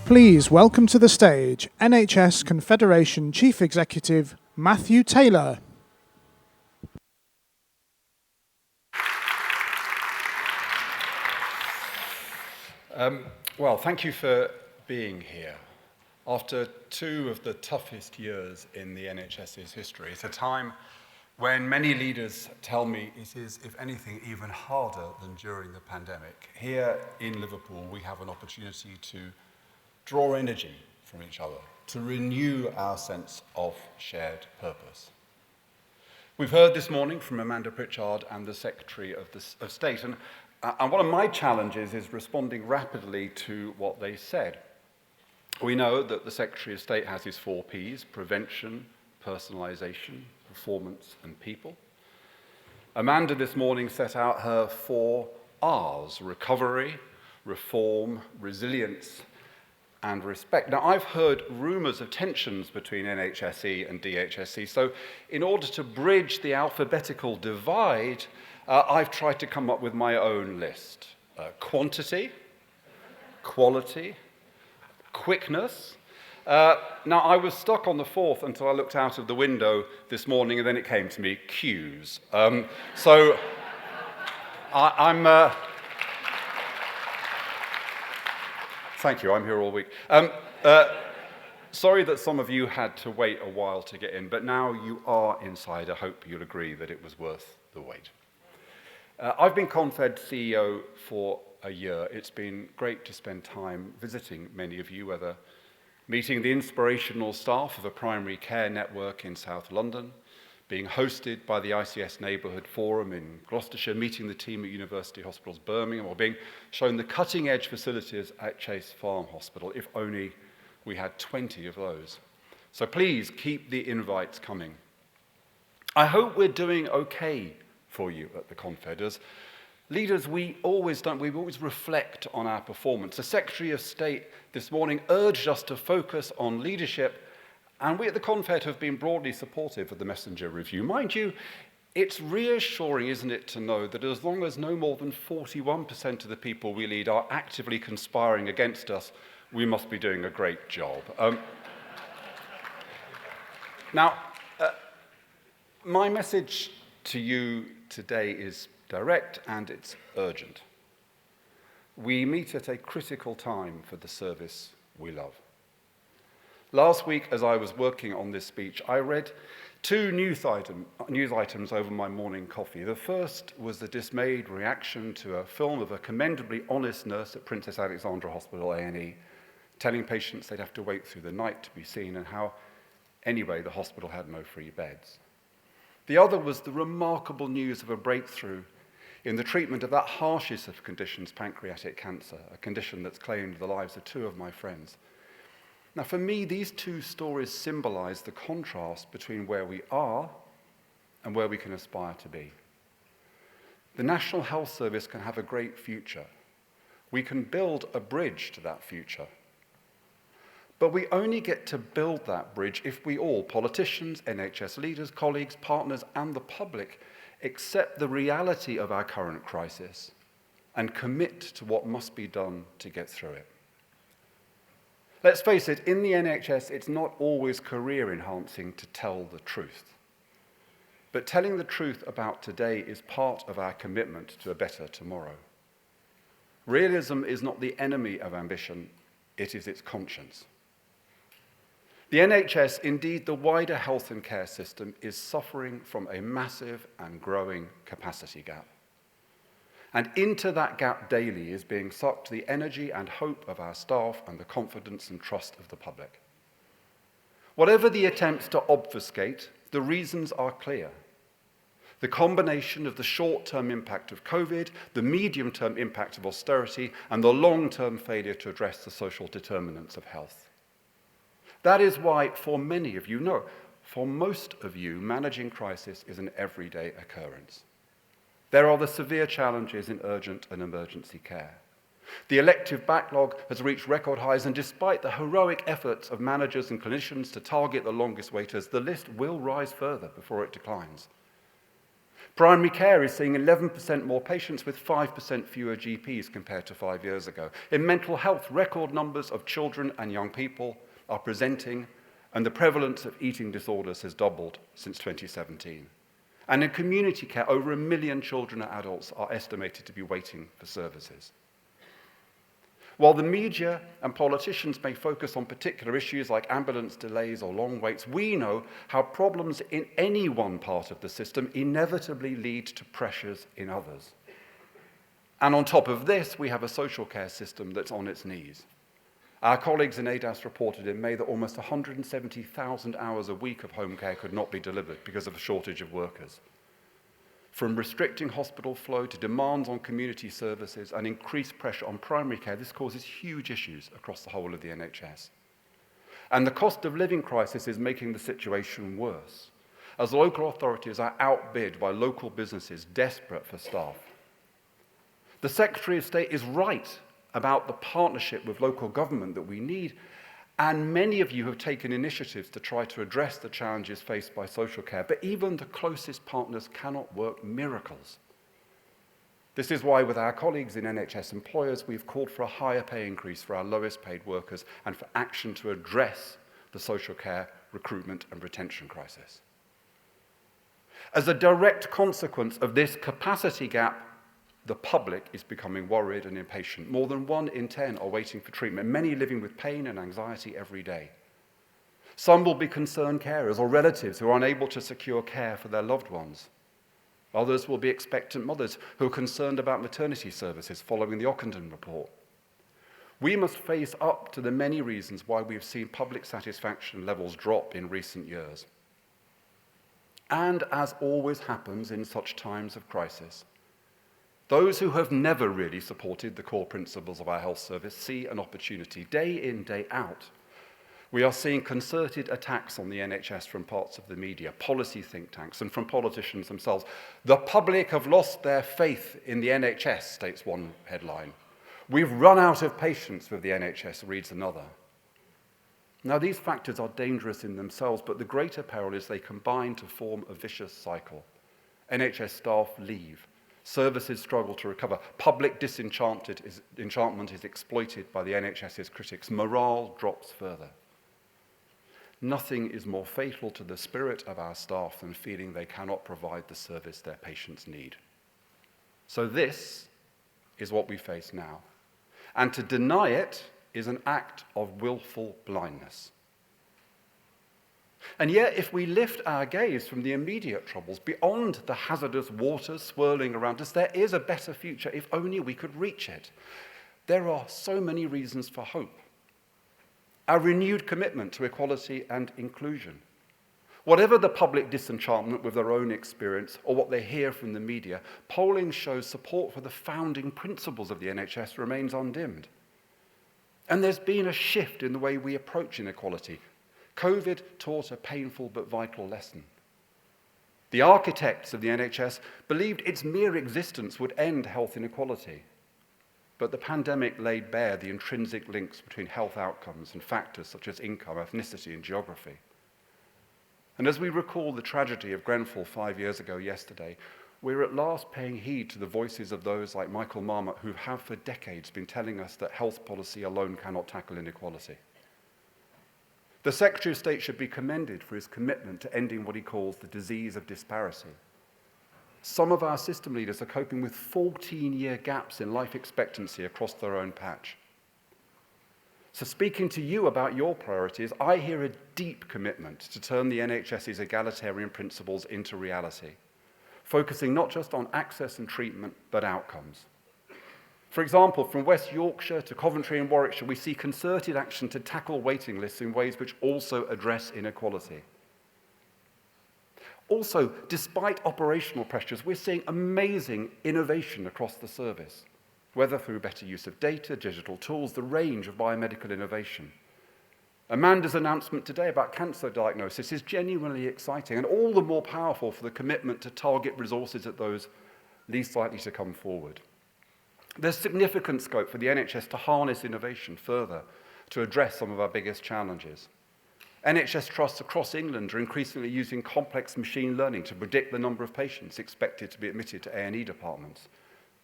Please welcome to the stage NHS Confederation Chief Executive Matthew Taylor. Well, thank you for being here. After two of the toughest years in the NHS's history, it's a time when many leaders tell me it is, if anything, even harder than during the pandemic. Here in Liverpool, we have an opportunity to draw energy from each other, to renew our sense of shared purpose. We've heard this morning from Amanda Pritchard and the Secretary of State, and one of my challenges is responding rapidly to what they said. We know that the Secretary of State has his 4 Ps: prevention, personalisation, performance, and people. Amanda this morning set out her 4 Rs: recovery, reform, resilience, and respect. Now, I've heard rumours of tensions between NHSE and DHSC, so in order to bridge the alphabetical divide, I've tried to come up with my own list. Quantity, quality, quickness. Now, I was stuck on the 4th until I looked out of the window this morning, and then it came to me, queues. So I'm... Thank you, I'm here all week. Sorry that some of you had to wait a while to get in, but now you are inside. I hope you'll agree that it was worth the wait. I've been Confed CEO for a year. It's been great to spend time visiting many of you, whether meeting the inspirational staff of a primary care network in South London, being hosted by the ICS Neighbourhood Forum in Gloucestershire, meeting the team at University Hospitals Birmingham, or being shown the cutting-edge facilities at Chase Farm Hospital, if only we had 20 of those. So please keep the invites coming. I hope we're doing okay for you at the Confed. As leaders, we always reflect on our performance. The Secretary of State this morning urged us to focus on leadership, and we at the Confed have been broadly supportive of the Messenger Review. Mind you, it's reassuring, isn't it, to know that as long as no more than 41% of the people we lead are actively conspiring against us, we must be doing a great job. Now, my message to you today is direct and it's urgent. We meet at a critical time for the service we love. Last week, as I was working on this speech, I read 2 news items over my morning coffee. The first was the dismayed reaction to a film of a commendably honest nurse at Princess Alexandra Hospital A&E, telling patients they'd have to wait through the night to be seen, and how, anyway, the hospital had no free beds. The other was the remarkable news of a breakthrough in the treatment of that harshest of conditions, pancreatic cancer, a condition that's claimed the lives of 2 of my friends. Now, for me, these 2 stories symbolize the contrast between where we are and where we can aspire to be. The National Health Service can have a great future. We can build a bridge to that future. But we only get to build that bridge if we all, politicians, NHS leaders, colleagues, partners, and the public, accept the reality of our current crisis and commit to what must be done to get through it. Let's face it, in the NHS, it's not always career-enhancing to tell the truth. But telling the truth about today is part of our commitment to a better tomorrow. Realism is not the enemy of ambition, it is its conscience. The NHS, indeed the wider health and care system, is suffering from a massive and growing capacity gap. And into that gap daily is being sucked the energy and hope of our staff and the confidence and trust of the public. Whatever the attempts to obfuscate, the reasons are clear. The combination of the short-term impact of COVID, the medium-term impact of austerity, and the long-term failure to address the social determinants of health. That is why, for many of you, no, for most of you, managing crisis is an everyday occurrence. There are the severe challenges in urgent and emergency care. The elective backlog has reached record highs, and despite the heroic efforts of managers and clinicians to target the longest waiters, the list will rise further before it declines. Primary care is seeing 11% more patients with 5% fewer GPs compared to 5 years ago. In mental health, record numbers of children and young people are presenting, and the prevalence of eating disorders has doubled since 2017. And in community care, over 1 million children and adults are estimated to be waiting for services. While the media and politicians may focus on particular issues like ambulance delays or long waits, we know how problems in any one part of the system inevitably lead to pressures in others. And on top of this, we have a social care system that's on its knees. Our colleagues in ADAS reported in May that almost 170,000 hours a week of home care could not be delivered because of a shortage of workers. From restricting hospital flow to demands on community services and increased pressure on primary care, this causes huge issues across the whole of the NHS. And the cost of living crisis is making the situation worse, as local authorities are outbid by local businesses desperate for staff. The Secretary of State is right about the partnership with local government that we need, and many of you have taken initiatives to try to address the challenges faced by social care, but even the closest partners cannot work miracles. This is why, with our colleagues in NHS employers, we've called for a higher pay increase for our lowest paid workers and for action to address the social care recruitment and retention crisis. As a direct consequence of this capacity gap, the public is becoming worried and impatient. More than 1 in 10 are waiting for treatment, many living with pain and anxiety every day. Some will be concerned carers or relatives who are unable to secure care for their loved ones. Others will be expectant mothers who are concerned about maternity services following the Ockenden report. We must face up to the many reasons why we have seen public satisfaction levels drop in recent years. And as always happens in such times of crisis, those who have never really supported the core principles of our health service see an opportunity day in, day out. We are seeing concerted attacks on the NHS from parts of the media, policy think tanks, and from politicians themselves. The public have lost their faith in the NHS, states one headline. We've run out of patience with the NHS, reads another. Now, these factors are dangerous in themselves, but the greater peril is they combine to form a vicious cycle. NHS staff leave. Services struggle to recover. Public disenchantment is exploited by the NHS's critics. Morale drops further. Nothing is more fatal to the spirit of our staff than feeling they cannot provide the service their patients need. So this is what we face now. And to deny it is an act of willful blindness. And yet, if we lift our gaze from the immediate troubles beyond the hazardous waters swirling around us, there is a better future if only we could reach it. There are so many reasons for hope. Our renewed commitment to equality and inclusion. Whatever the public disenchantment with their own experience or what they hear from the media, polling shows support for the founding principles of the NHS remains undimmed. And there's been a shift in the way we approach inequality. COVID taught a painful but vital lesson. The architects of the NHS believed its mere existence would end health inequality. But the pandemic laid bare the intrinsic links between health outcomes and factors such as income, ethnicity, and geography. And as we recall the tragedy of Grenfell 5 years ago yesterday, we're at last paying heed to the voices of those like Michael Marmot who have for decades been telling us that health policy alone cannot tackle inequality. The Secretary of State should be commended for his commitment to ending what he calls the disease of disparity. Some of our system leaders are coping with 14-year gaps in life expectancy across their own patch. So speaking to you about your priorities, I hear a deep commitment to turn the NHS's egalitarian principles into reality, focusing not just on access and treatment, but outcomes. For example, from West Yorkshire to Coventry and Warwickshire, we see concerted action to tackle waiting lists in ways which also address inequality. Also, despite operational pressures, we're seeing amazing innovation across the service, whether through better use of data, digital tools, the range of biomedical innovation. Amanda's announcement today about cancer diagnosis is genuinely exciting and all the more powerful for the commitment to target resources at those least likely to come forward. There's significant scope for the NHS to harness innovation further to address some of our biggest challenges. NHS trusts across England are increasingly using complex machine learning to predict the number of patients expected to be admitted to A&E departments.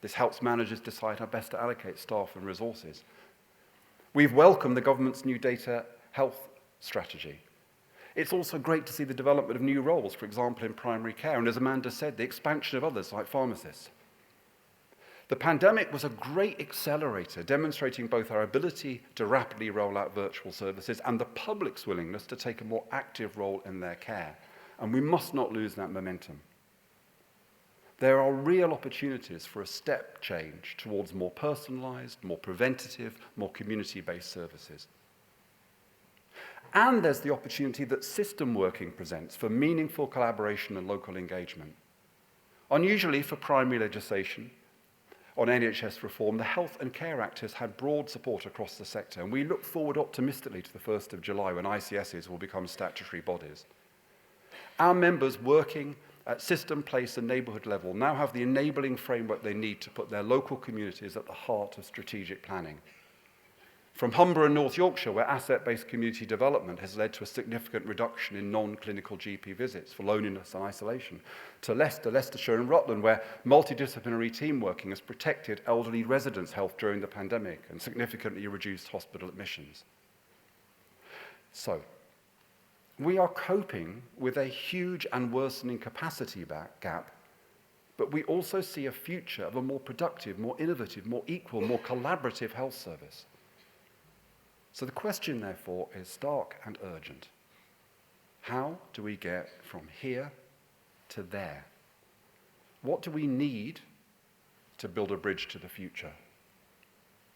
This helps managers decide how best to allocate staff and resources. We've welcomed the government's new data health strategy. It's also great to see the development of new roles, for example, in primary care, and as Amanda said, the expansion of others like pharmacists. The pandemic was a great accelerator, demonstrating both our ability to rapidly roll out virtual services and the public's willingness to take a more active role in their care. And we must not lose that momentum. There are real opportunities for a step change towards more personalised, more preventative, more community-based services. And there's the opportunity that system working presents for meaningful collaboration and local engagement. Unusually for primary legislation, on NHS Reform, the Health and Care Act has had broad support across the sector, and we look forward optimistically to the 1st of July when ICSs will become statutory bodies. Our members working at system, place and neighbourhood level now have the enabling framework they need to put their local communities at the heart of strategic planning. From Humber and North Yorkshire, where asset-based community development has led to a significant reduction in non-clinical GP visits for loneliness and isolation, to Leicester, Leicestershire and Rutland, where multidisciplinary team working has protected elderly residents' health during the pandemic and significantly reduced hospital admissions. So, we are coping with a huge and worsening capacity gap, but we also see a future of a more productive, more innovative, more equal, more collaborative health service. So the question, therefore, is stark and urgent. How do we get from here to there? What do we need to build a bridge to the future?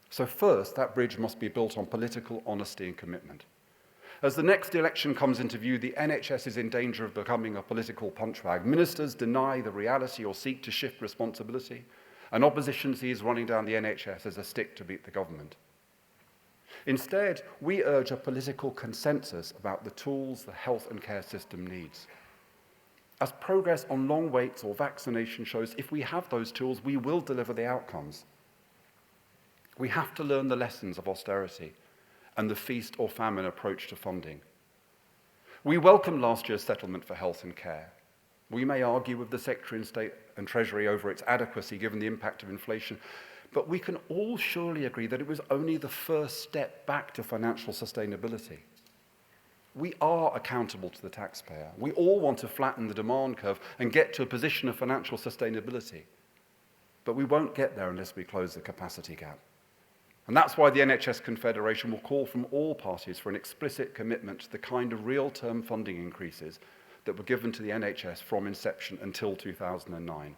So first, that bridge must be built on political honesty and commitment. As the next election comes into view, the NHS is in danger of becoming a political punchbag. Ministers deny the reality or seek to shift responsibility, and opposition sees running down the NHS as a stick to beat the government. Instead, we urge a political consensus about the tools the health and care system needs. As progress on long waits or vaccination shows, if we have those tools, we will deliver the outcomes. We have to learn the lessons of austerity and the feast or famine approach to funding. We welcome last year's settlement for health and care. We may argue with the Secretary of State and Treasury over its adequacy given the impact of inflation, but we can all surely agree that it was only the first step back to financial sustainability. We are accountable to the taxpayer. We all want to flatten the demand curve and get to a position of financial sustainability. But we won't get there unless we close the capacity gap. And that's why the NHS Confederation will call from all parties for an explicit commitment to the kind of real-term funding increases that were given to the NHS from inception until 2009.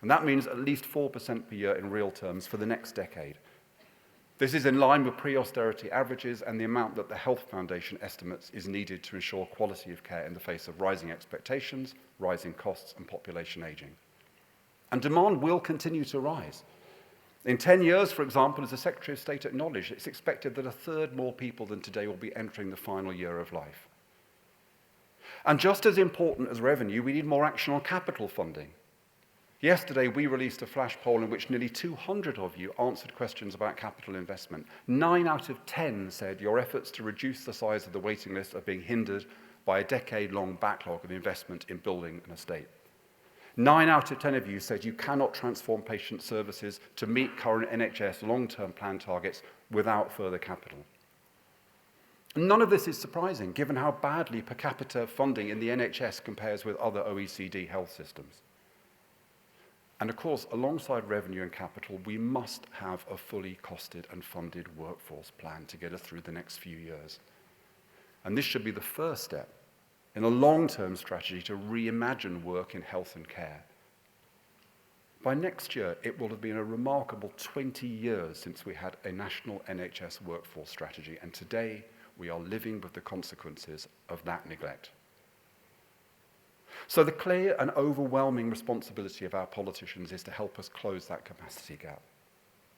And that means at least 4% per year in real terms for the next decade. This is in line with pre-austerity averages and the amount that the Health Foundation estimates is needed to ensure quality of care in the face of rising expectations, rising costs and population ageing. And demand will continue to rise. In 10 years, for example, as the Secretary of State acknowledged, it's expected that a third more people than today will be entering the final year of life. And just as important as revenue, we need more action on capital funding. Yesterday, we released a flash poll in which nearly 200 of you answered questions about capital investment. 9 out of 10 said your efforts to reduce the size of the waiting list are being hindered by a decade-long backlog of investment in building an estate. 9 out of 10 of you said you cannot transform patient services to meet current NHS long-term plan targets without further capital. None of this is surprising, given how badly per capita funding in the NHS compares with other OECD health systems. And of course, alongside revenue and capital, we must have a fully costed and funded workforce plan to get us through the next few years. And this should be the first step in a long-term strategy to reimagine work in health and care. By next year, it will have been a remarkable 20 years since we had a national NHS workforce strategy, and today we are living with the consequences of that neglect. So the clear and overwhelming responsibility of our politicians is to help us close that capacity gap.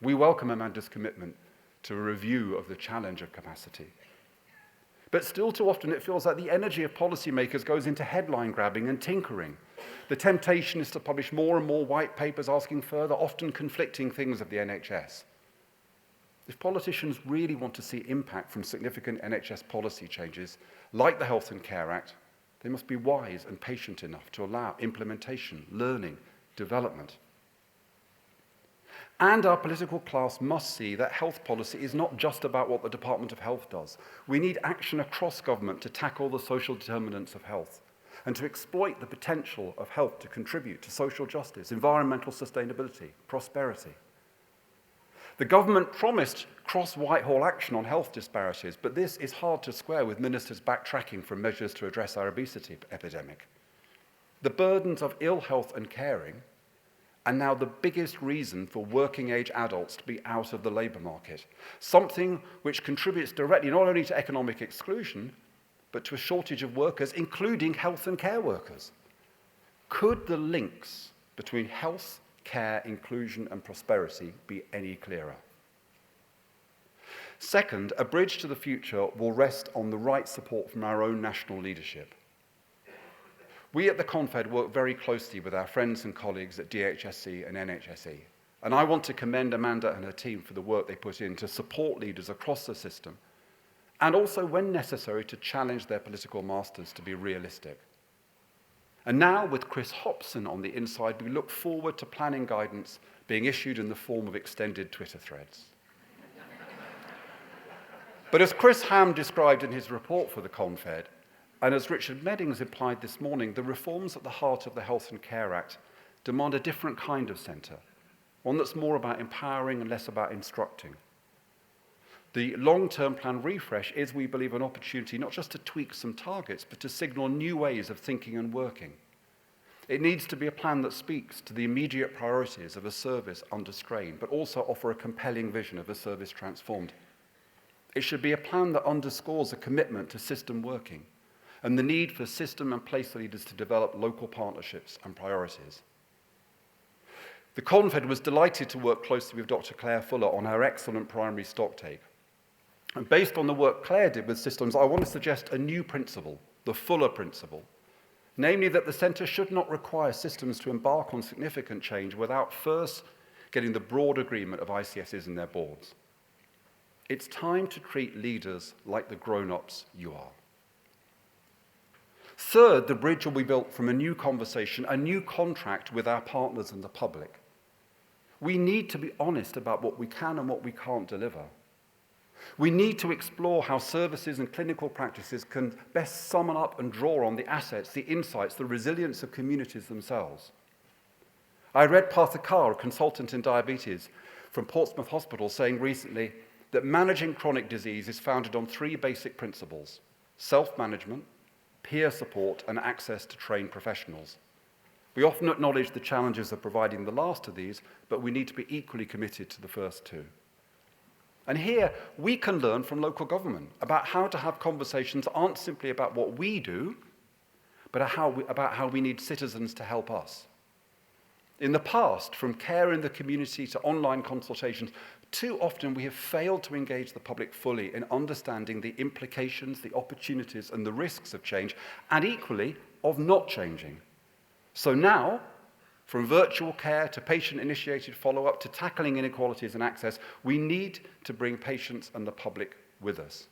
We welcome Amanda's commitment to a review of the challenge of capacity. But still too often it feels like the energy of policymakers goes into headline grabbing and tinkering. The temptation is to publish more and more white papers asking further, often conflicting things of the NHS. If politicians really want to see impact from significant NHS policy changes, like the Health and Care Act, they must be wise and patient enough to allow implementation, learning, development. And our political class must see that health policy is not just about what the Department of Health does. We need action across government to tackle the social determinants of health and to exploit the potential of health to contribute to social justice, environmental sustainability, prosperity. The government promised cross-Whitehall action on health disparities, but this is hard to square with ministers backtracking from measures to address our obesity epidemic. The burdens of ill health and caring are now the biggest reason for working-age adults to be out of the labour market, something which contributes directly not only to economic exclusion, but to a shortage of workers, including health and care workers. Could the links between health, care, inclusion, and prosperity be any clearer? Second, a bridge to the future will rest on the right support from our own national leadership. We at the Confed work very closely with our friends and colleagues at DHSC and NHSE, and I want to commend Amanda and her team for the work they put in to support leaders across the system, and also, when necessary, to challenge their political masters to be realistic. And now, with Chris Hobson on the inside, we look forward to planning guidance being issued in the form of extended Twitter threads. But as Chris Ham described in his report for the Confed, and as Richard Meddings implied this morning, the reforms at the heart of the Health and Care Act demand a different kind of centre, one that's more about empowering and less about instructing. The long-term plan refresh is, we believe, an opportunity not just to tweak some targets, but to signal new ways of thinking and working. It needs to be a plan that speaks to the immediate priorities of a service under strain, but also offer a compelling vision of a service transformed. It should be a plan that underscores a commitment to system working and the need for system and place leaders to develop local partnerships and priorities. The Confed was delighted to work closely with Dr. Claire Fuller on her excellent primary stocktake. And based on the work Claire did with systems, I want to suggest a new principle, the Fuller principle, namely that the centre should not require systems to embark on significant change without first getting the broad agreement of ICSs and their boards. It's time to treat leaders like the grown-ups you are. Third, the bridge will be built from a new conversation, a new contract with our partners and the public. We need to be honest about what we can and what we can't deliver. We need to explore how services and clinical practices can best summon up and draw on the assets, the insights, the resilience of communities themselves. I read Partha Kar, a consultant in diabetes from Portsmouth Hospital, saying recently that managing chronic disease is founded on three basic principles: self-management, peer support, and access to trained professionals. We often acknowledge the challenges of providing the last of these, but we need to be equally committed to the first two. And here, we can learn from local government about how to have conversations that aren't simply about what we do, but about how we need citizens to help us. In the past, from care in the community to online consultations, too often we have failed to engage the public fully in understanding the implications, the opportunities, and the risks of change, and equally, of not changing. So now, from virtual care to patient-initiated follow-up to tackling inequalities and access, we need to bring patients and the public with us.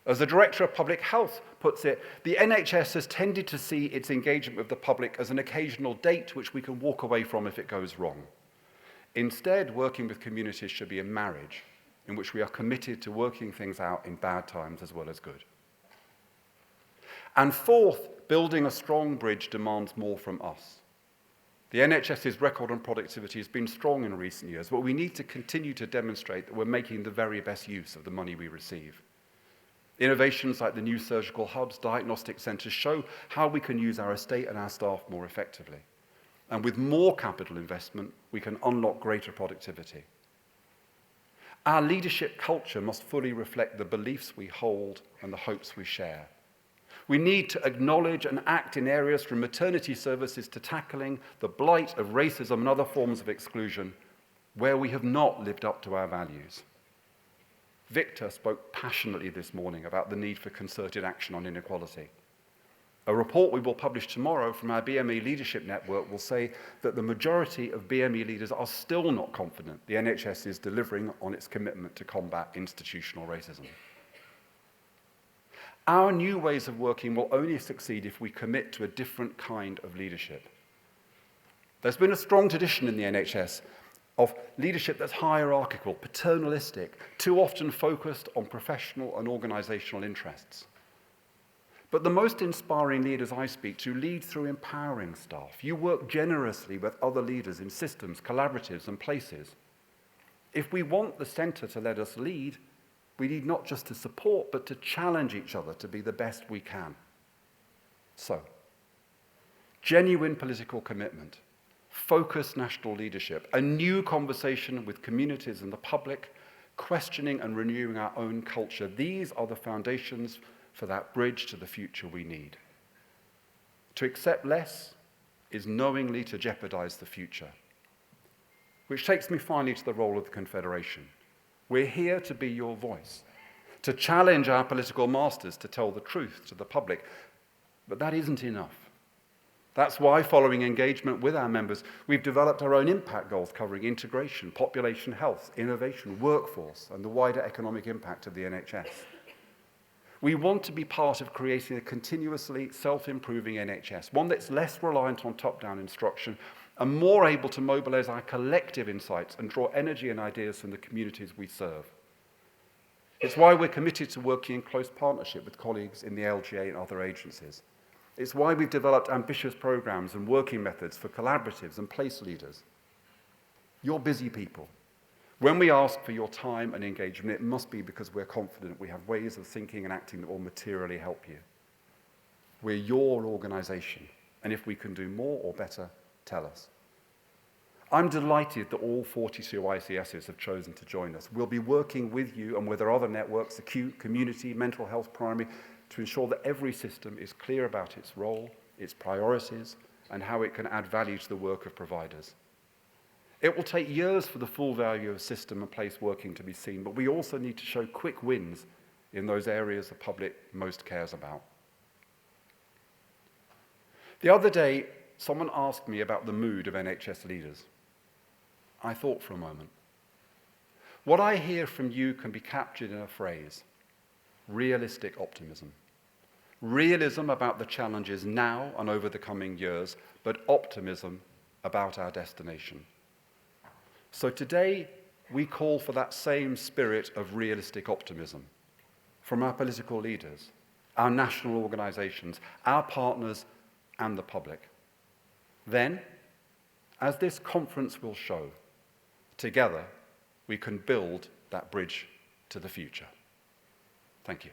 As the Director of Public Health puts it, the NHS has tended to see its engagement with the public as an occasional date which we can walk away from if it goes wrong. Instead, working with communities should be a marriage in which we are committed to working things out in bad times as well as good. And fourth, building a strong bridge demands more from us. The NHS's record on productivity has been strong in recent years, but we need to continue to demonstrate that we're making the very best use of the money we receive. Innovations like the new surgical hubs, diagnostic centres show how we can use our estate and our staff more effectively. And with more capital investment, we can unlock greater productivity. Our leadership culture must fully reflect the beliefs we hold and the hopes we share. We need to acknowledge and act in areas from maternity services to tackling the blight of racism and other forms of exclusion where we have not lived up to our values. Victor spoke passionately this morning about the need for concerted action on inequality. A report we will publish tomorrow from our BME Leadership Network will say that the majority of BME leaders are still not confident the NHS is delivering on its commitment to combat institutional racism. Our new ways of working will only succeed if we commit to a different kind of leadership. There's been a strong tradition in the NHS of leadership that's hierarchical, paternalistic, too often focused on professional and organisational interests. But the most inspiring leaders I speak to lead through empowering staff. You work generously with other leaders in systems, collaboratives, and places. If we want the centre to let us lead, we need not just to support, but to challenge each other to be the best we can. So, genuine political commitment, focused national leadership, a new conversation with communities and the public, questioning and renewing our own culture. These are the foundations for that bridge to the future we need. To accept less is knowingly to jeopardize the future. Which takes me finally to the role of the Confederation. We're here to be your voice, to challenge our political masters to tell the truth to the public. But that isn't enough. That's why, following engagement with our members, we've developed our own impact goals covering integration, population health, innovation, workforce, and the wider economic impact of the NHS. We want to be part of creating a continuously self-improving NHS, one that's less reliant on top-down instruction and more able to mobilize our collective insights and draw energy and ideas from the communities we serve. It's why we're committed to working in close partnership with colleagues in the LGA and other agencies. It's why we've developed ambitious programs and working methods for collaboratives and place leaders. You're busy people. When we ask for your time and engagement, it must be because we're confident we have ways of thinking and acting that will materially help you. We're your organisation, and if we can do more or better, tell us. I'm delighted that all 42 ICSs have chosen to join us. We'll be working with you and with our other networks, acute, community, mental health, primary, to ensure that every system is clear about its role, its priorities, and how it can add value to the work of providers. It will take years for the full value of system and place working to be seen, but we also need to show quick wins in those areas the public most cares about. The other day, someone asked me about the mood of NHS leaders. I thought for a moment. What I hear from you can be captured in a phrase: realistic optimism. Realism about the challenges now and over the coming years, but optimism about our destination. So today, we call for that same spirit of realistic optimism from our political leaders, our national organisations, our partners, and the public. Then, as this conference will show, together we can build that bridge to the future. Thank you.